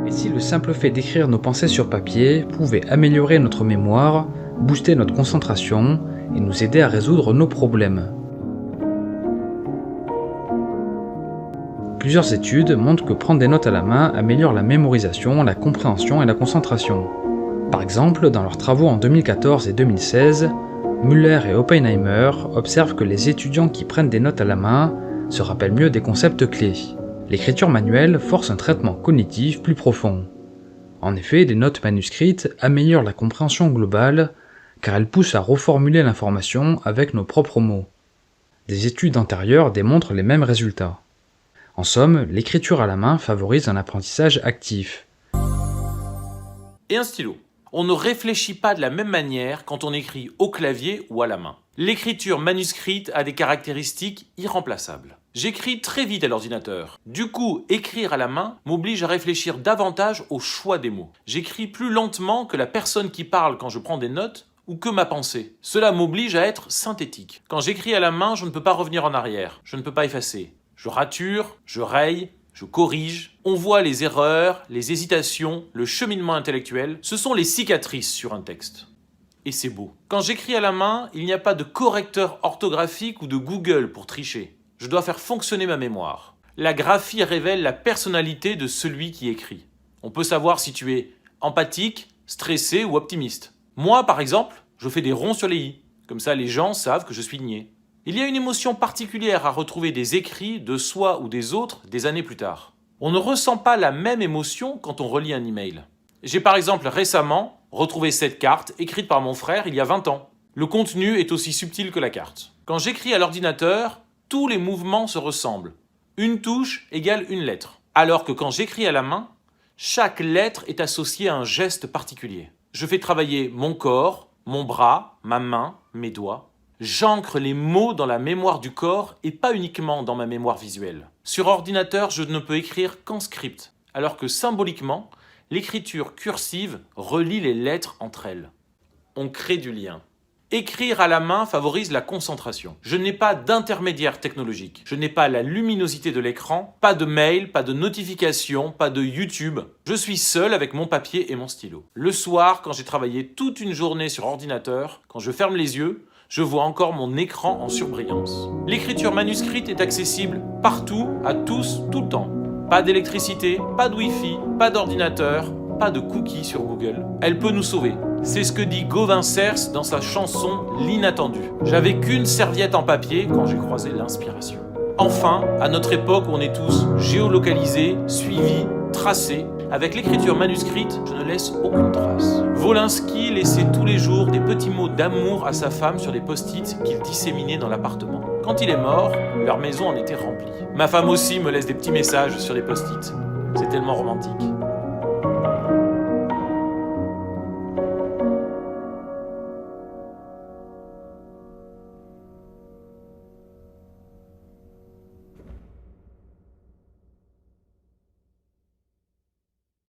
Et si le simple fait d'écrire nos pensées sur papier pouvait améliorer notre mémoire, booster notre concentration et nous aider à résoudre nos problèmes? Plusieurs études montrent que prendre des notes à la main améliore la mémorisation, la compréhension et la concentration. Par exemple, dans leurs travaux en 2014 et 2016, Müller et Oppenheimer observent que les étudiants qui prennent des notes à la main se rappellent mieux des concepts clés. L'écriture manuelle force un traitement cognitif plus profond. En effet, les notes manuscrites améliorent la compréhension globale car elles poussent à reformuler l'information avec nos propres mots. Des études antérieures démontrent les mêmes résultats. En somme, l'écriture à la main favorise un apprentissage actif. Et un stylo. On ne réfléchit pas de la même manière quand on écrit au clavier ou à la main. L'écriture manuscrite a des caractéristiques irremplaçables. J'écris très vite à l'ordinateur. Du coup, écrire à la main m'oblige à réfléchir davantage au choix des mots. J'écris plus lentement que la personne qui parle quand je prends des notes ou que ma pensée. Cela m'oblige à être synthétique. Quand j'écris à la main, je ne peux pas revenir en arrière. Je ne peux pas effacer. Je rature, je raye, je corrige. On voit les erreurs, les hésitations, le cheminement intellectuel. Ce sont les cicatrices sur un texte. Et c'est beau. Quand j'écris à la main, il n'y a pas de correcteur orthographique ou de Google pour tricher. Je dois faire fonctionner ma mémoire. La graphie révèle la personnalité de celui qui écrit. On peut savoir si tu es empathique, stressé ou optimiste. Moi, par exemple, je fais des ronds sur les i. Comme ça, les gens savent que je suis niais. Il y a une émotion particulière à retrouver des écrits de soi ou des autres des années plus tard. On ne ressent pas la même émotion quand on relit un email. J'ai par exemple récemment retrouvé cette carte écrite par mon frère il y a 20 ans. Le contenu est aussi subtil que la carte. Quand j'écris à l'ordinateur, tous les mouvements se ressemblent. Une touche égale une lettre. Alors que quand j'écris à la main, chaque lettre est associée à un geste particulier. Je fais travailler mon corps, mon bras, ma main, mes doigts. J'ancre les mots dans la mémoire du corps et pas uniquement dans ma mémoire visuelle. Sur ordinateur, je ne peux écrire qu'en script, alors que symboliquement, l'écriture cursive relie les lettres entre elles. On crée du lien. Écrire à la main favorise la concentration. Je n'ai pas d'intermédiaire technologique. Je n'ai pas la luminosité de l'écran, pas de mail, pas de notification, pas de YouTube. Je suis seul avec mon papier et mon stylo. Le soir, quand j'ai travaillé toute une journée sur ordinateur, quand je ferme les yeux, je vois encore mon écran en surbrillance. L'écriture manuscrite est accessible partout, à tous, tout le temps. Pas d'électricité, pas de Wi-Fi, pas d'ordinateur, pas de cookies sur Google. Elle peut nous sauver. C'est ce que dit Gauvin Cers dans sa chanson L'inattendu. J'avais qu'une serviette en papier quand j'ai croisé l'inspiration. Enfin, à notre époque où on est tous géolocalisés, suivis, tracés, avec l'écriture manuscrite, je ne laisse aucune trace. Wolinski laissait tous les jours des petits mots d'amour à sa femme sur des post-it qu'il disséminait dans l'appartement. Quand il est mort, leur maison en était remplie. Ma femme aussi me laisse des petits messages sur des post-it. C'est tellement romantique.